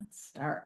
Let's start.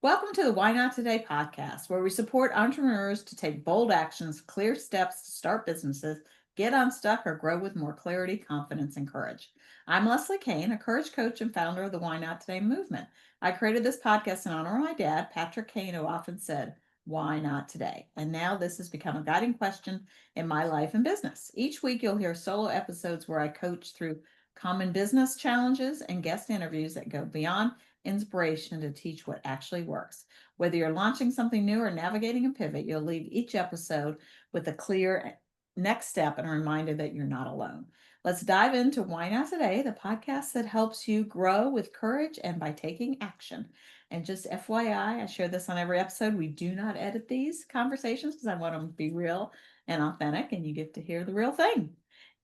Welcome to the Why Not Today podcast, where we support entrepreneurs to take bold actions, clear steps to start businesses, get unstuck, or grow with more clarity, confidence, and courage. I'm Leslie Kane, a courage coach and founder of the Why Not Today movement. I created this podcast in honor of my dad, Patrick Kane, who often said, "Why not today?" And now this has become a guiding question in my life and business. Each week, you'll hear solo episodes where I coach through common business challenges and guest interviews that go beyond inspiration to teach what actually works. Whether you're launching something new or navigating a pivot, you'll leave each episode with a clear next step and a reminder that you're not alone. Let's dive into Why Not Today, the podcast that helps you grow with courage and by taking action. And just FYI, I share this on every episode. We do not edit these conversations because I want them to be real and authentic, and you get to hear the real thing.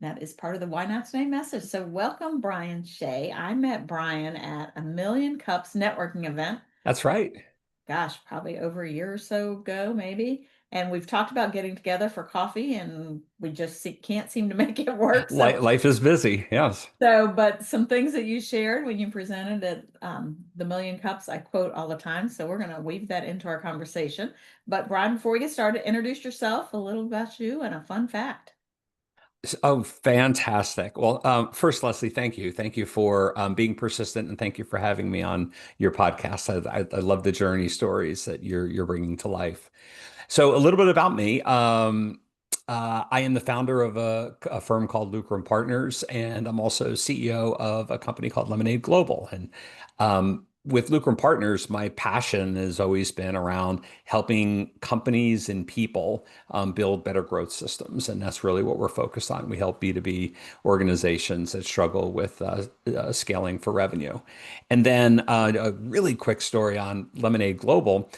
That is part of the Why Not Today message. So, welcome, Brian Shea. I met Brian at a Million Cups networking event. That's right. Gosh, probably over a year or so ago, maybe. And we've talked about getting together for coffee, and we just can't seem to make it work. Life is busy. Yes. But some things that you shared when you presented at the Million Cups, I quote all the time. So we're going to weave that into our conversation. But Brian, before we get started, introduce yourself, a little about you, and a fun fact. Oh, fantastic. Well, first, Leslie, thank you. Thank you for being persistent, and thank you for having me on your podcast. I love the journey stories that you're bringing to life. So, a little bit about me. I am the founder of a firm called Lucrum Partners, and I'm also CEO of a company called Lemonade Global. And with Lucrum Partners, my passion has always been around helping companies and people build better growth systems. And that's really what we're focused on. We help B2B organizations that struggle with scaling for revenue. And then a really quick story on Lemonade Global.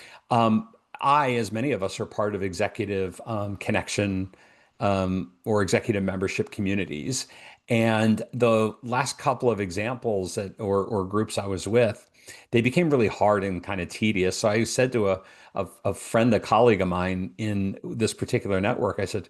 As many of us, are part of executive connection or executive membership communities. And the last couple of examples or groups I was with, they became really hard and kind of tedious. So I said to a friend, a colleague of mine in this particular network, I said,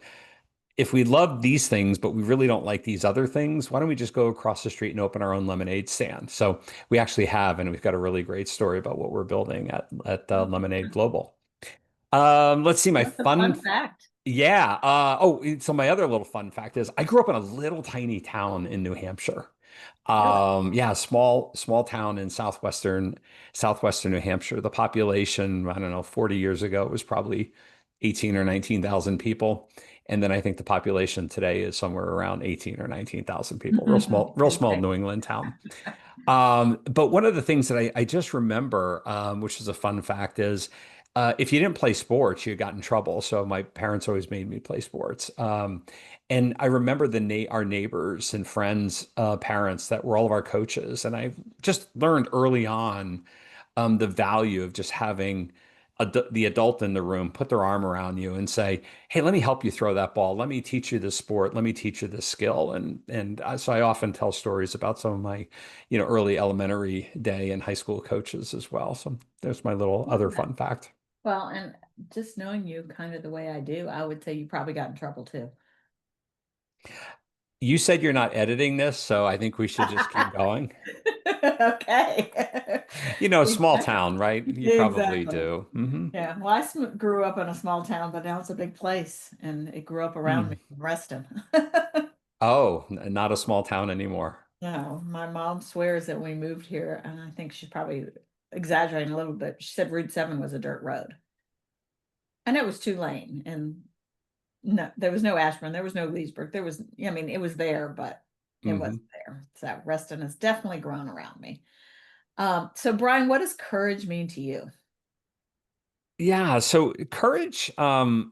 if we love these things, but we really don't like these other things, why don't we just go across the street and open our own lemonade stand? So we actually have, and we've got a really great story about what we're building at Lemonade Global. Let's see, my What's a fun fun. fact? Yeah. So my other little fun fact is I grew up in a little tiny town in New Hampshire. Really? Yeah, small town in southwestern New Hampshire. The population, I don't know, 40 years ago was probably 18 or 19,000 people. And then I think the population today is somewhere around 18 or 19,000 people. Real small Okay. New England town. But one of the things that I just remember, which is a fun fact, is if you didn't play sports, you got in trouble. So my parents always made me play sports. And I remember our neighbors and friends, parents that were all of our coaches. And I just learned early on the value of just having the adult in the room put their arm around you and say, "Hey, let me help you throw that ball. Let me teach you this sport. Let me teach you this skill." So I often tell stories about some of my, early elementary day and high school coaches as well. So there's my little other fun fact. Well, and just knowing you kind of the way I do, I would say you probably got in trouble too. You said you're not editing this, so I think we should just keep going. Okay. Small Exactly. town, right? You probably Exactly. do. Yeah. Well, grew up in a small town, but now it's a big place, and it grew up around me, Reston. Oh, not a small town anymore. No, my mom swears that we moved here, and I think she's probably exaggerating a little bit. She said Route 7 was a dirt road, and it was 2 lane, and no, there was no Ashburn, there was no Leesburg. I mean, it was there, but it wasn't hmm there. So Reston has definitely grown around me. So Brian, what does courage mean to you? Yeah, so courage, to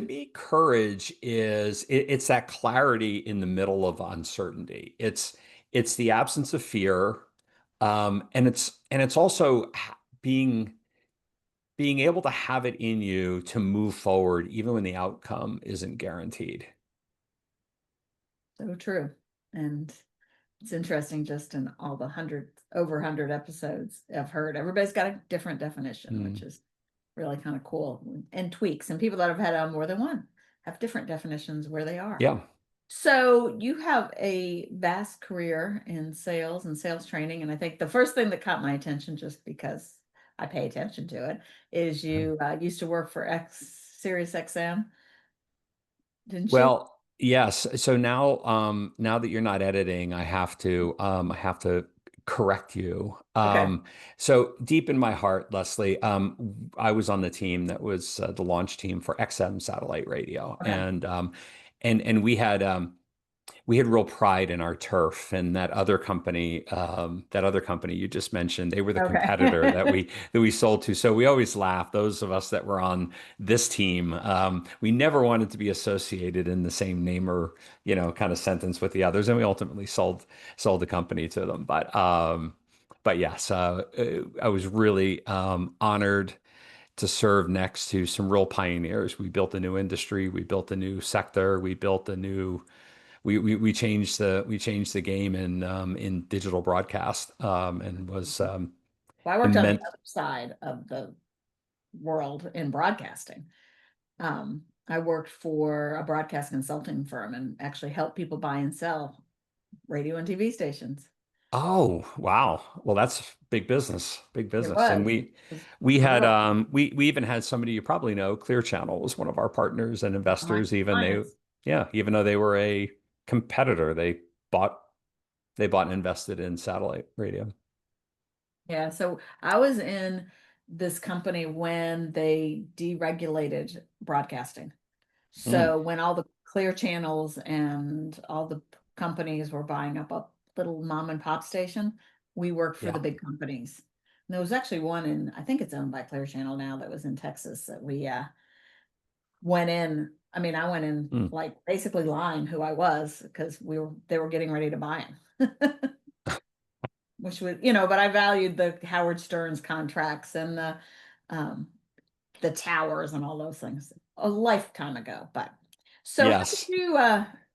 me, courage it's that clarity in the middle of uncertainty. It's the absence of fear, and it's also being able to have it in you to move forward even when the outcome isn't guaranteed. So true. And it's interesting just in all the over 100 episodes I've heard, everybody's got a different definition, which Mm. is really kind of cool and tweaks. And people that have had on more than one have different definitions where they are. Yeah. So you have a vast career in sales and sales training, and I think the first thing that caught my attention, just because I pay attention to it, is you used to work for Sirius XM, didn't you? Well, yes. So now, now that you're not editing, I have to correct you. Okay. So deep in my heart, Leslie, I was on the team that was the launch team for XM satellite radio, Okay. and we had real pride in our turf, and that other company you just mentioned, they were the competitor Okay. that we sold to. So we always laugh, those of us that were on this team, we never wanted to be associated in the same name or, kind of sentence with the others, and we ultimately sold the company to them. But yes, I was really honored to serve next to some real pioneers. We built a new industry, we built a new sector, we built a new we changed the game in digital broadcast, and was Well, I worked on the immense. other side of the world in broadcasting. I worked for a broadcast consulting firm and actually helped people buy and sell radio and TV stations. Oh, wow. Well, that's big business, big It business. And was, we the had world. we even had somebody you probably know, Clear Channel was one of our partners and My investors, clients. even though they were a competitor, bought bought and invested in satellite radio. Yeah, so I was in this company when they deregulated broadcasting. Mm, So when all the clear channels and all the companies were buying up a little mom and pop station, we worked for the yeah. big companies. And there was actually one in, I think it's owned by Clear Channel now, that was in Texas that we went in. I mean, I went in Mm, like basically lying who I was because they were getting ready to buy him. Which was, but I valued the Howard Stearns contracts and um the towers and all those things a lifetime ago. But so how did yes. you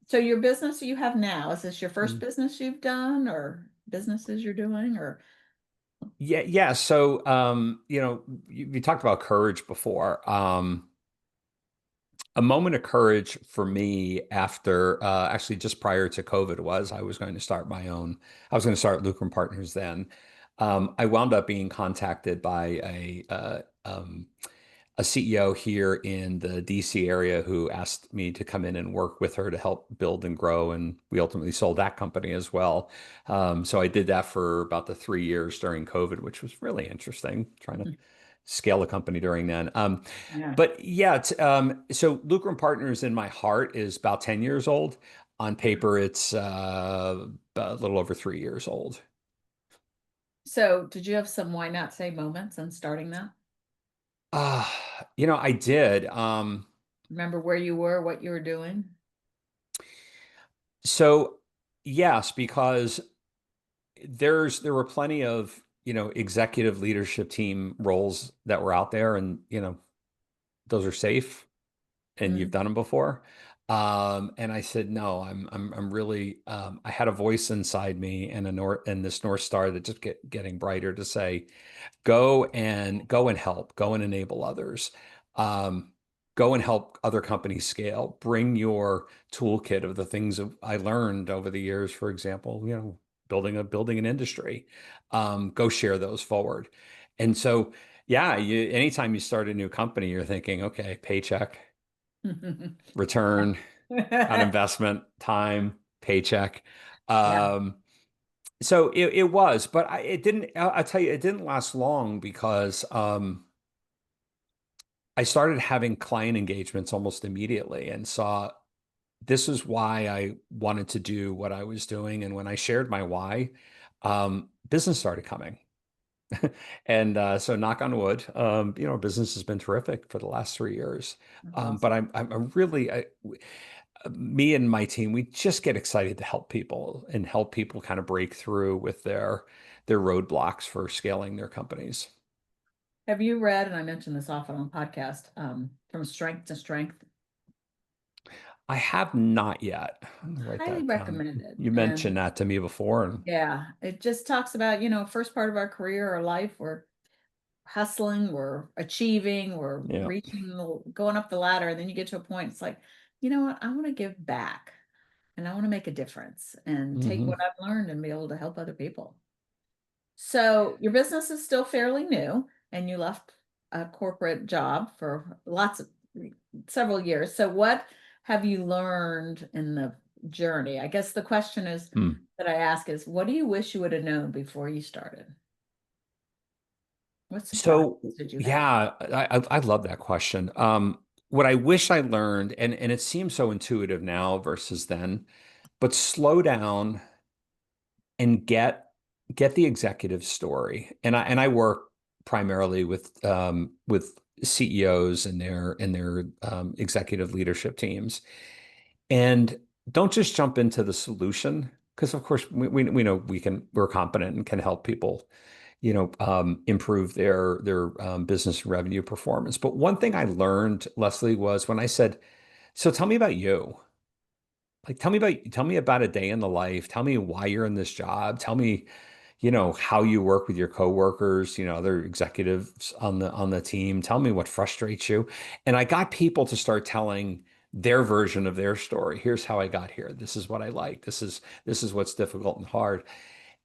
so your business you have now, is this your first Mm. business you've done or businesses you're doing or Yeah, yeah. So, you talked about courage before. A moment of courage for me after, actually just prior to COVID was I was going to start I was going to start Lucrum Partners then. I wound up being contacted by a CEO here in the DC area who asked me to come in and work with her to help build and grow. And we ultimately sold that company as well. So I did that for about the 3 years during COVID, which was really interesting, trying to scale a company during then. yeah. But yeah, so Lucrum Partners in my heart is about 10 years old. On paper, it's a little over 3 years old. So did you have some why not say moments in starting that? I did. Remember where you were, what you were doing? So yes, because there were plenty of, executive leadership team roles that were out there, and, those are safe and you've Mm. done them before. And I said, no, I'm really, I had a voice inside me and and this North Star that just getting brighter to say, go and help, go and enable others. Um, Go and help other companies scale. Bring your toolkit of the things that I learned over the years, for example, building an industry. Go share those forward. And so, yeah, anytime you start a new company, you're thinking, okay, paycheck, return on investment, time, paycheck. Yeah. Um, so it was, but it didn't. I'll tell you, it didn't last long because I started having client engagements almost immediately and saw this is why I wanted to do what I was doing. And when I shared my why, business started coming. And so, knock on wood, business has been terrific for the last 3 years. That's But awesome. I'm really, me and my team, we just get excited to help people and help people kind of break through with their roadblocks for scaling their companies. Have you read, and I mentioned this often on podcast, From Strength to Strength? I have not yet. I'm gonna write Highly that down. recommended. You And mentioned that to me before, and yeah, it just talks about, first part of our career or life, we're hustling, we're achieving, we're yeah, going up the ladder. And then you get to a point, it's like, you know what? I want to give back. and I want to make a difference and take Hmm. what I've learned and be able to help other people. So your business is still fairly new, and you left a corporate job for several years. So what have you learned in the journey? I guess the question is that I ask is, what do you wish you would have known before you started? What surprises So did you have? yeah, I love that question. What I wish I learned, and it seems so intuitive now versus then, but slow down and get the executive story. And I work primarily with CEOs and their executive leadership teams. And don't just jump into the solution, because of course we know we're competent and can help people, improve their business revenue performance. But one thing I learned, Leslie, was when I said, "So tell me about you. Like, tell me about a day in the life. Tell me why you're in this job. Tell me, how you work with your coworkers, other executives on the team. Tell me what frustrates you." And I got people to start telling their version of their story. Here's how I got here. This is what I like. This is what's difficult and hard.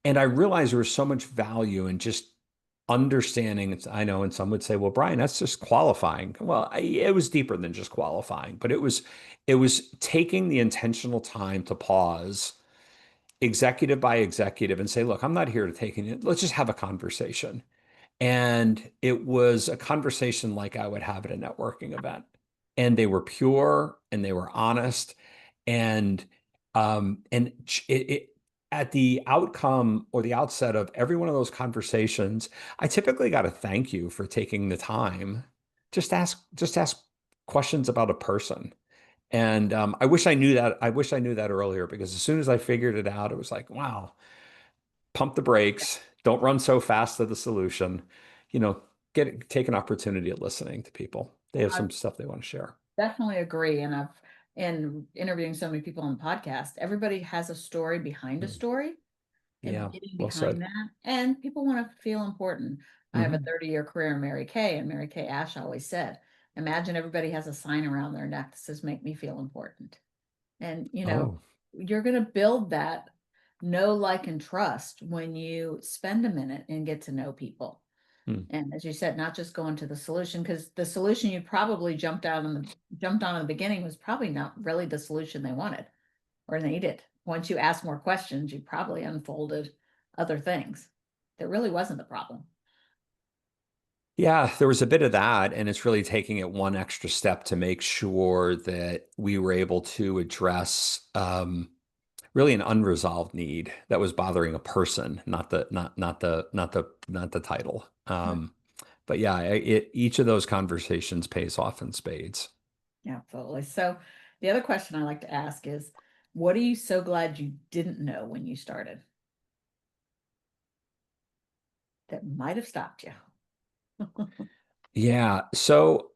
And I realized there was so much value in just understanding. I know, and some would say, "Well, Brian, that's just qualifying." Well, it was deeper than just qualifying, but it was taking the intentional time to pause, executive by executive, and say, "Look, I'm not here to take it. Let's just have a conversation." And it was a conversation like I would have at a networking event. And they were pure and they were honest. And at the outcome or the outset of every one of those conversations, I typically got a thank you for taking the time. Just ask questions about a person. And I wish I knew that. I wish I knew that earlier, because as soon as I figured it out, it was like, wow, pump the brakes, don't run so fast to the solution. You know, take an opportunity at listening to people. They have I some stuff they want to share. definitely agree. And in interviewing so many people on the podcast, everybody has a story behind a Mm. story and Yeah, getting well behind said. that. And people want to feel important. I have a Hmm. 30-year career in Mary Kay, and Mary Kay Ash always said, imagine everybody has a sign around their neck that says, make me feel important. And, Oh, you're going to build that know, like, and trust when you spend a minute and get to know people. mm. And as you said, not just go into the solution, because the solution you probably jumped on in the beginning was probably not really the solution they wanted or needed. Once you ask more questions, you probably unfolded other things. That really wasn't the problem. Yeah, there was a bit of that, and it's really taking it one extra step to make sure that we were able to address really an unresolved need that was bothering a person, not the title. But yeah, each of those conversations pays off in spades. Yeah, absolutely. So the other question I like to ask is, what are you so glad you didn't know when you started that might have stopped you? Yeah. So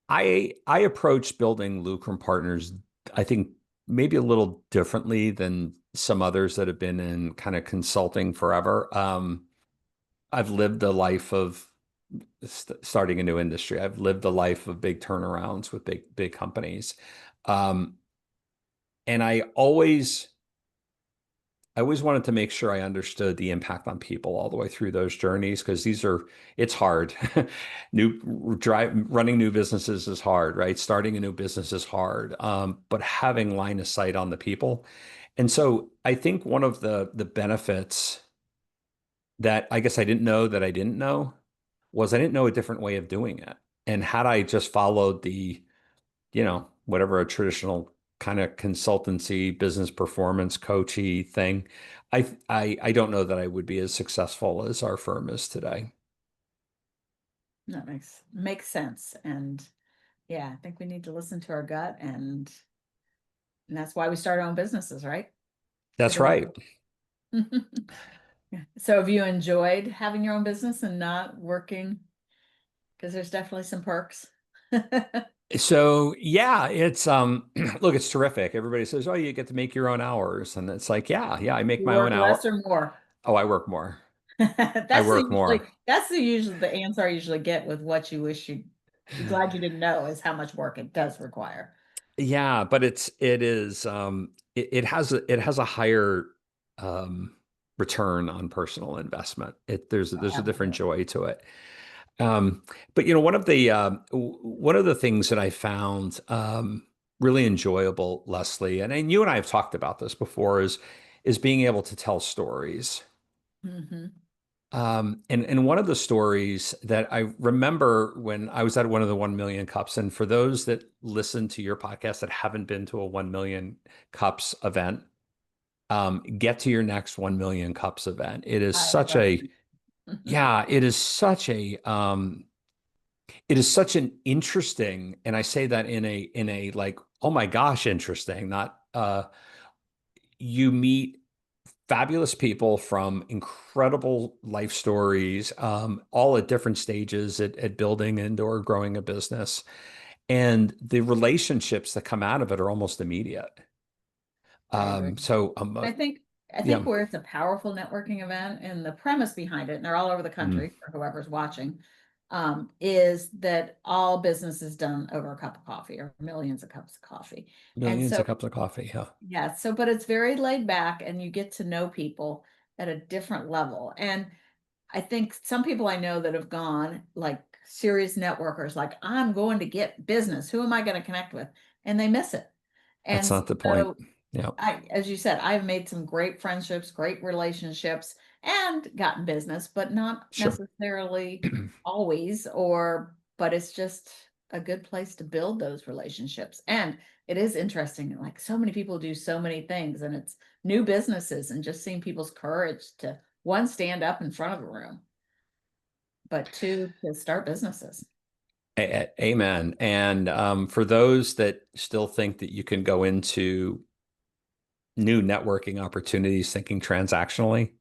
I approached building Lucrum Partners, I think maybe a little differently than some others that have been in kind of consulting forever. I've lived a life of starting a new industry. I've lived a life of big turnarounds with big companies. Um, and I always wanted to make sure I understood the impact on people all the way through those journeys, because it's hard. Running new businesses is hard, right? Starting a new business is hard. But having line of sight on the people. And so I think one of the benefits that I guess I didn't know that I didn't know was I didn't know a different way of doing it. And had I just followed whatever a traditional kind of consultancy, business performance coachy thing, I don't know that I would be as successful as our firm is today. That makes sense. And yeah, I think we need to listen to our gut, and that's why we start our own businesses, right? To That's right. deliver. Yeah. So have you enjoyed having your own business and not working? Because there's definitely some perks. So yeah, it's look, it's terrific. Everybody says, "Oh, you get to make your own hours." And it's like, yeah, yeah, I make You my own work less hour. or more? Oh, I work more. I That's work more. the answer I usually get with what you wish you Be glad you didn't know is how much work it does require. Yeah, but it has a higher return on personal investment. There's a different Absolutely. joy to it. Um, but you know, one of the things that I found really enjoyable, Leslie, and you and I have talked about this before, is being able to tell stories. Hmm. And one of the stories that I remember when I was at one of the 1 million cups, and for those that listen to your podcast that haven't been to a 1 million cups event, get to your next 1 million cups event. Highly recommend. Yeah, it is such an interesting, and I say that in a like, oh my gosh, interesting, not you meet fabulous people from incredible life stories, all at different stages at building and or growing a business. And the relationships that come out of it are almost immediate. I agree. Um, so I think I yeah. think where it's a powerful networking event and the premise behind it, and they're all over the Mm. country for whoever's watching, is that all business is done over a cup of coffee or millions of cups of coffee. And Millions so of cups of coffee. Yeah. yeah, so but it's very laid back and you get to know people at a different level. And I think some people I know that have gone like serious networkers, like I'm going to get business. Who am I going to connect with? And they miss it. That's And not the point. so Yeah. as you said, I've made some great friendships, great relationships, and gotten business, but not Sure. necessarily always, but it's just a good place to build those relationships. And it is interesting, like so many people do so many things, and it's new businesses and just seeing people's courage to one, stand up in front of a room, but two, to start businesses. Amen. And for those that still think that you can go into new networking opportunities thinking transactionally,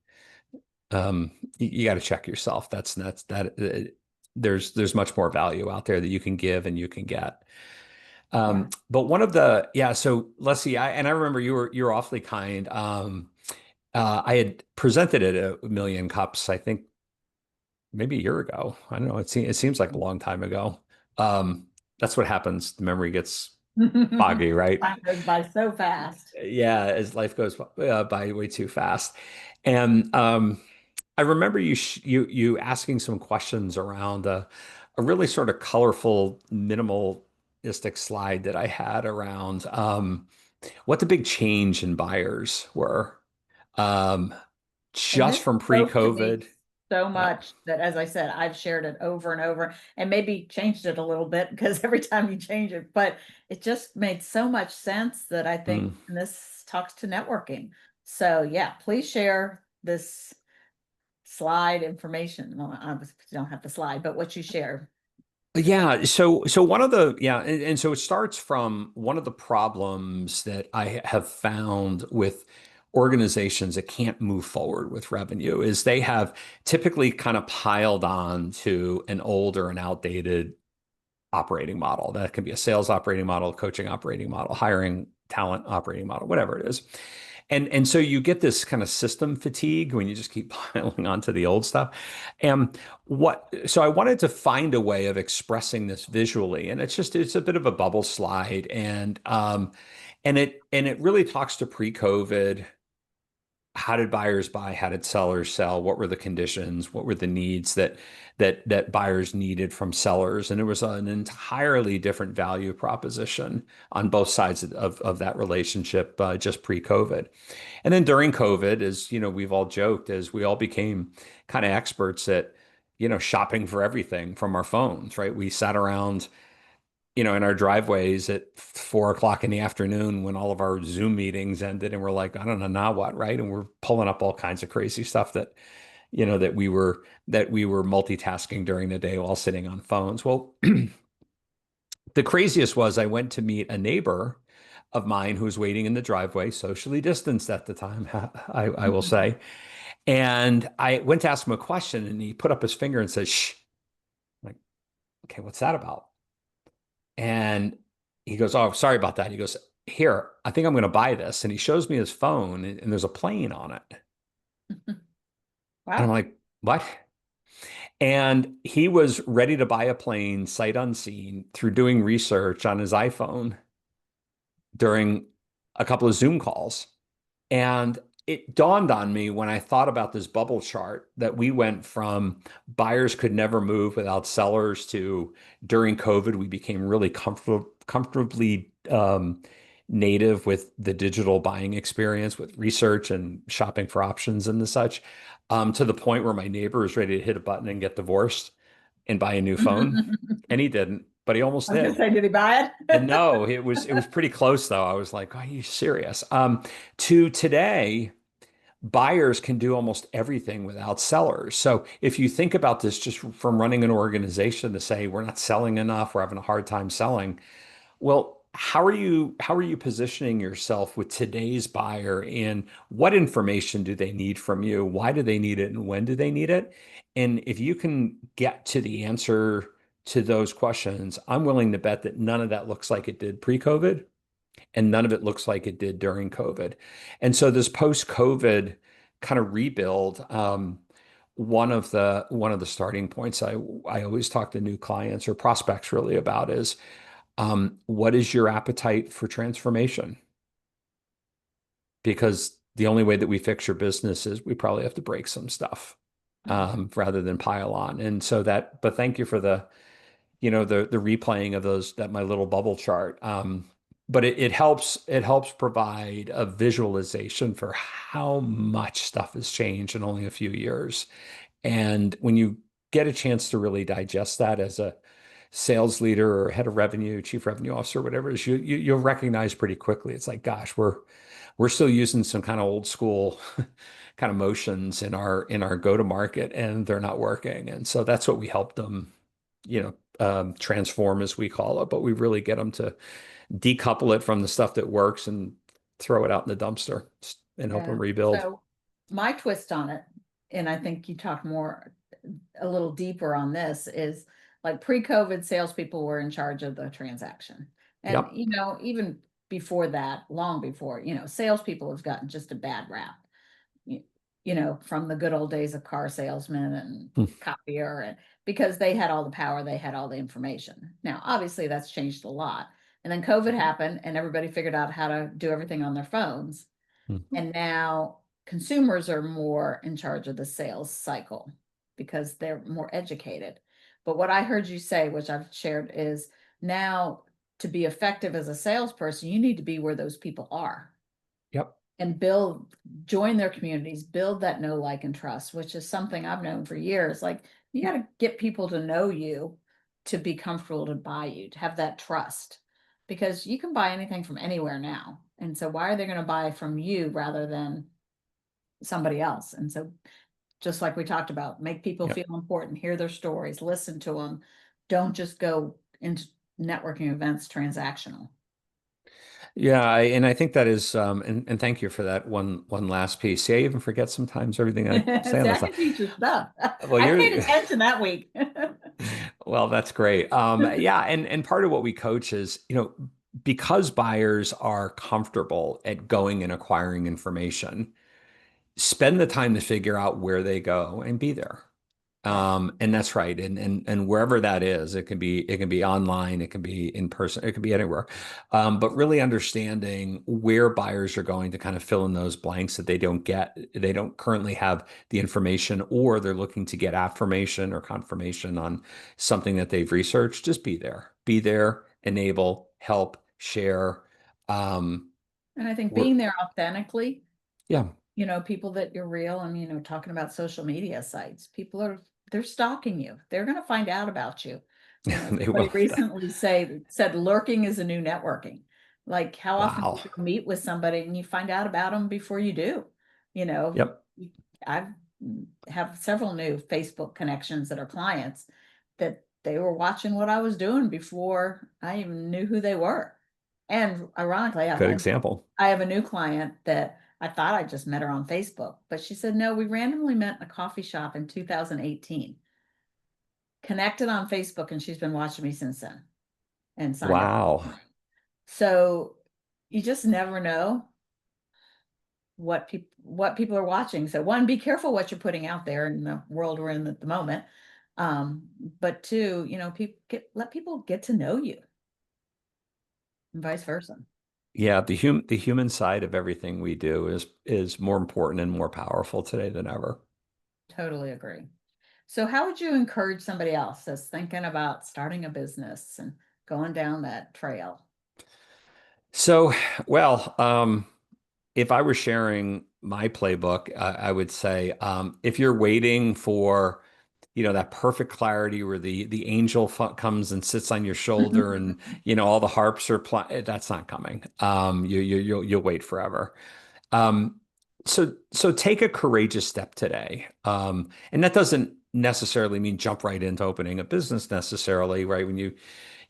you got to check yourself. There's much more value out there that you can give and you can get. Yeah. But one of the yeah, so Leslie, I remember you were awfully kind. I had presented at a million cups, I think maybe a year ago. I don't know. It seems like a long time ago. Um, that's what happens. The memory gets foggy, right? Time goes by so fast. Yeah, as life goes by way too fast. And I remember you asking some questions around a really sort of colorful, minimalistic slide that I had around what the big change in buyers were, um, And just this from spoke to me pre-COVID. so Yeah. much that, as I said, I've shared it over and over and maybe changed it a little bit because every time you change it, but it just made so much sense that I think Mm. this talks to networking. So, yeah, please share this slide information. Well, I obviously don't have the slide, but what you shared. Yeah, so one of the yeah, and so it starts from one of the problems that I have found with organizations that can't move forward with revenue is they have typically kind of piled on to an old or an outdated operating model. That can be a sales operating model, coaching operating model, hiring talent operating model, whatever it is. And so you get this kind of system fatigue when you just keep piling onto the old stuff. And so I wanted to find a way of expressing this visually. And it's a bit of a bubble slide. And it really talks to pre-COVID. How did buyers buy? How did sellers sell? What were the conditions? What were the needs that buyers needed from sellers? And it was an entirely different value proposition on both sides of that relationship just pre-COVID. And then during COVID, as you know, we've all joked, as we all became kind of experts at, you know, shopping for everything from our phones, right? We sat around, you know, in our driveways at 4 o'clock in the afternoon when all of our Zoom meetings ended, and we're like, I don't know now what, right? And we're pulling up all kinds of crazy stuff that, you know, that we were multitasking during the day while sitting on phones. Well, the craziest was I went to meet a neighbor of mine who was waiting in the driveway, socially distanced at the time, I will say. And I went to ask him a question, and he put up his finger and said, "Shh." I'm like, okay, what's that about? And he goes, "Oh, sorry about that." He goes, "Here, I think I'm going to buy this." And he shows me his phone, and there's a plane on it. And I'm Wow. like, what? And he was ready to buy a plane sight unseen through doing research on his iPhone during a couple of Zoom calls. And it dawned on me when I thought about this bubble chart that we went from buyers could never move without sellers to during COVID, we became really comfortably native with the digital buying experience with research and shopping for options and the such, to the point where my neighbor was ready to hit a button and get divorced and buy a new phone. And he didn't, but he almost I was gonna did. say, did he buy And it? no, it was pretty close though. I was like, "Are you serious?" To today, buyers can do almost everything without sellers. So if you think about this just from running an organization to say we're not selling enough, we're having a hard time selling, well, how are you positioning yourself with today's buyer and what information do they need from you? Why do they need it and when do they need it? And if you can get to the answer to those questions, I'm willing to bet that none of that looks like it did pre-COVID and none of it looks like it did during COVID. And so this post-COVID kind of rebuild, one of the starting points I always talk to new clients or prospects really about is what is your appetite for transformation? Because the only way that we fix your business is we probably have to break some stuff rather than pile on. And so that, but thank you for the replaying of those that my little bubble chart. But it helps provide a visualization for how much stuff has changed in only a few years. And when you get a chance to really digest that as a sales leader or head of revenue, chief revenue officer, whatever it is, you'll recognize pretty quickly. It's like, gosh, we're still using some kind of old school kind of motions in our go-to-market, and they're not working. And so that's what we help them, transform as we call it. But we really get them to decouple it from the stuff that works and throw it out in the dumpster and help them Yeah. rebuild. So my twist on it, and I think you talked more a little deeper on this, is like pre-COVID salespeople were in charge of the transaction. And Yep. even before that, long before, salespeople have gotten just a bad rap. You, from the good old days of car salesmen and Hmm. copier, and because they had all the power, they had all the information. Now, obviously that's changed a lot. And then COVID happened and everybody figured out how to do everything on their phones. Hmm. And now consumers are more in charge of the sales cycle because they're more educated. But what I heard you say, which I've shared, is now to be effective as a salesperson, you need to be where those people are Yep. and join their communities, build that know, like, and trust, which is something I've known for years. Like, you got to get people to know you, to be comfortable to buy you, to have that trust, because you can buy anything from anywhere now. And so why are they going to buy from you rather than somebody else? And so just like we talked about, make people Yep. feel important, hear their stories, listen to them. Don't just go into networking events transactional. Yeah, and I think that is, and thank you for that one last piece. See, I even forget sometimes everything I say on See, I this. can teach you stuff. Well, I paid you're attention that week. well, that's great. Yeah, and part of what we coach is, because buyers are comfortable at going and acquiring information, spend the time to figure out where they go and be there. Right. And that's right. And wherever that is, it can be online, it can be in person, it can be anywhere. But really understanding where buyers are going to kind of fill in those blanks that they don't currently have the information, or they're looking to get affirmation or confirmation on something that they've researched. Just be there, enable, help, share. Um, And I think we're, being there authentically, yeah, people that you're real, and, talking about social media sites, they're stalking you. They're going to find out about you. they Somebody will. recently said lurking is a new networking. Like, how often do Wow. you meet with somebody and you find out about them before you do? You know, Yep. I've have several new Facebook connections that are clients that they were watching what I was doing before I even knew who they were. And ironically, Good example. I have a new client that I thought I just met her on Facebook, but she said, no, we randomly met in a coffee shop in 2018, connected on Facebook, and she's been watching me since then and signed up. Wow. So you just never know what people are watching. So one, be careful what you're putting out there in the world we're in at the moment. But two, people let people get to know you and vice versa. Yeah, the human side of everything we do is more important and more powerful today than ever. Totally agree. So how would you encourage somebody else that's thinking about starting a business and going down that trail? So, well, if I were sharing my playbook, I would say if you're waiting for, that perfect clarity where the angel comes and sits on your shoulder and all the harps are playing, that's not coming. You'll wait forever. Um, so take a courageous step today. And that doesn't necessarily mean jump right into opening a business necessarily, right? When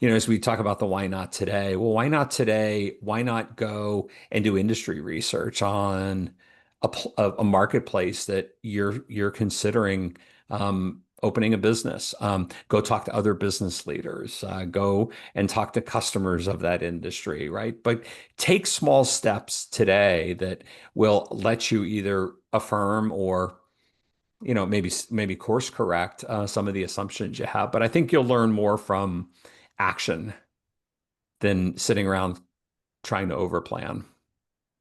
as we talk about the why not today, well, why not today? Why not go and do industry research on a marketplace that you're considering opening a business? Go talk to other business leaders. Go and talk to customers of that industry, right? But take small steps today that will let you either affirm or maybe course correct some of the assumptions you have. But I think you'll learn more from action than sitting around trying to overplan.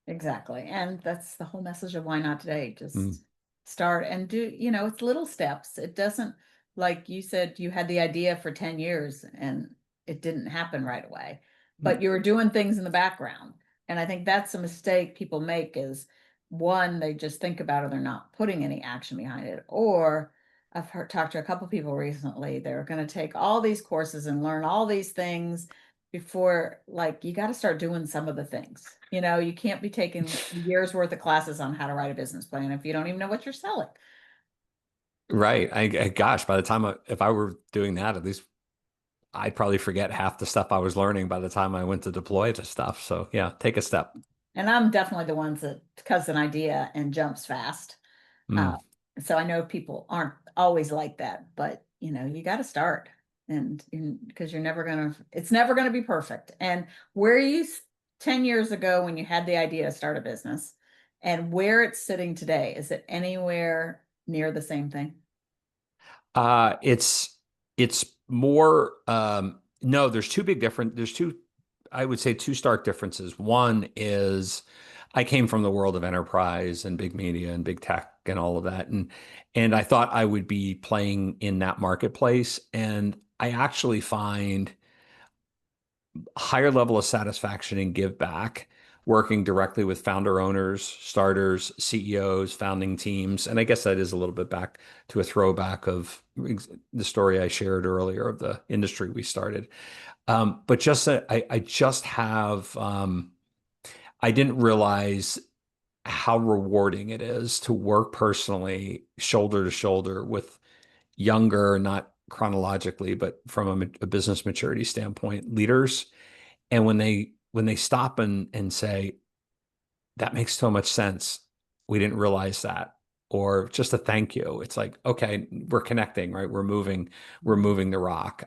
Exactly. And that's the whole message of why not today. Mm, Just start and do, it's little steps. It doesn't, like you said, you had the idea for 10 years and it didn't happen right away, mm. but you were doing things in the background. And I think that's a mistake people make is one, they just think about it, they're not putting any action behind it. Or talked to a couple people recently, they're going to take all these courses and learn all these things before, like, you got to start doing some of the things. You can't be taking years worth of classes on how to write a business plan if you don't even know what you're selling. Right. Gosh, by the time if I were doing that, at least I'd probably forget half the stuff I was learning by the time I went to deploy the stuff. So yeah, take a step. And I'm definitely the ones that cuts an idea and jumps fast. Uh, Mm. so I know people aren't always like that, but you got to start, and because it's never gonna be perfect. And where 10 years ago when you had the idea to start a business, and where it's sitting today, is it anywhere near the same thing? It's more no, there's two, I would say two stark differences. One is I came from the world of enterprise and big media and big tech and all of that. And I thought I would be playing in that marketplace. And I actually find higher level of satisfaction and give back working directly with founder owners, starters, CEOs, founding teams. And I guess that is a little bit back to a throwback of the story I shared earlier of the industry we started. But just that I just have, I didn't realize how rewarding it is to work personally, shoulder to shoulder with younger, not chronologically, but from a business maturity standpoint, leaders. And when they stop and say, that makes so much sense. We didn't realize that. Or just a thank you. It's like, okay, we're connecting, right? We're moving the rock.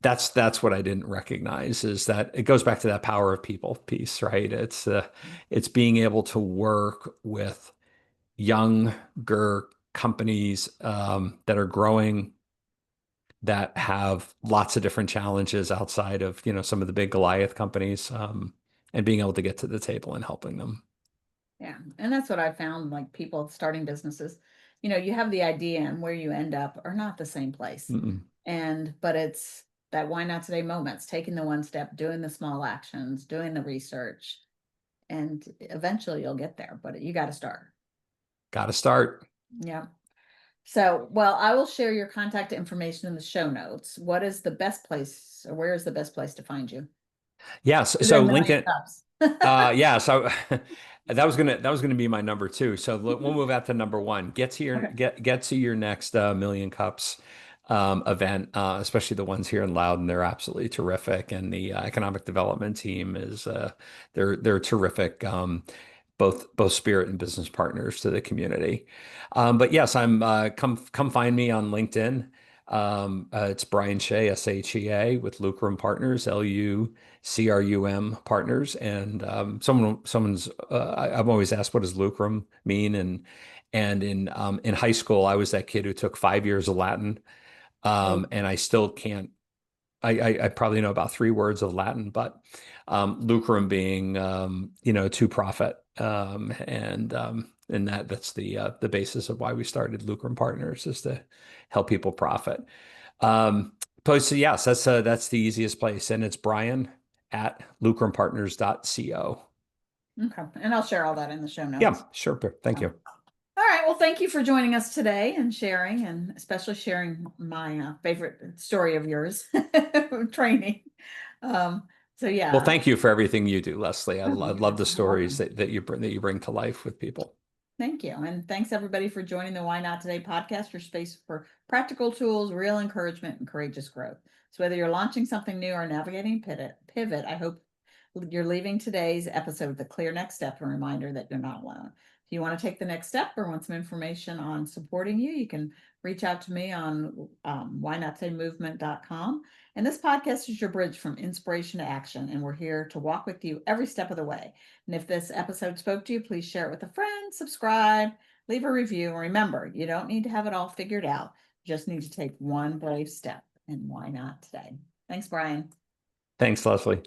That's what I didn't recognize is that it goes back to that power of people piece, right? It's being able to work with younger companies that are growing, that have lots of different challenges outside of, some of the big Goliath companies, and being able to get to the table and helping them. Yeah. And that's what I found, like people starting businesses, you have the idea and where you end up are not the same place. Mm-mm. But it's that why not today moments, taking the one step, doing the small actions, doing the research, and eventually you'll get there, but you got to start. Got to start. Yeah. So, well, I will share your contact information in the show notes. What is the best place, or where is the best place to find you? Yes. Is So there a million LinkedIn, cups? yeah. So that was gonna be my number two. So we'll move out to number one. Okay. Get to your next Million Cups event, especially the ones here in Loudon. They're absolutely terrific, and the economic development team is they're terrific. Both spirit and business partners to the community. But yes, I'm come find me on LinkedIn. It's Brian Shea, SHEA, with Lucrum Partners, LUCRUM Partners. And I'm always asked, what does Lucrum mean? And in high school, I was that kid who took 5 years of Latin, Oh, and I still can't. I probably know about 3 words of Latin, but lucrum being to profit, and that's the basis of why we started Lucrum Partners, is to help people profit. So yes, that's the easiest place, and it's Brian at lucrumpartners.co. okay. And I'll share all that in the show Yeah, notes. sure. Thank you. All right. Well, thank you for joining us today and sharing, and especially sharing my favorite story of yours, training. Um, so Well, yeah, thank you for everything you do, Leslie. I love the you're stories welcome. that you bring to life with people. Thank you. And thanks everybody for joining the Why Not Today podcast, your space for practical tools, real encouragement, and courageous growth. So whether you're launching something new or navigating pivot, I hope you're leaving today's episode with a clear next step and reminder that you're not alone. If you want to take the next step or want some information on supporting you, you can reach out to me on whynottodaymovement.com. And this podcast is your bridge from inspiration to action. And we're here to walk with you every step of the way. And if this episode spoke to you, please share it with a friend, subscribe, leave a review. And remember, you don't need to have it all figured out. You just need to take one brave step. And why not today? Thanks, Brian. Thanks, Leslie.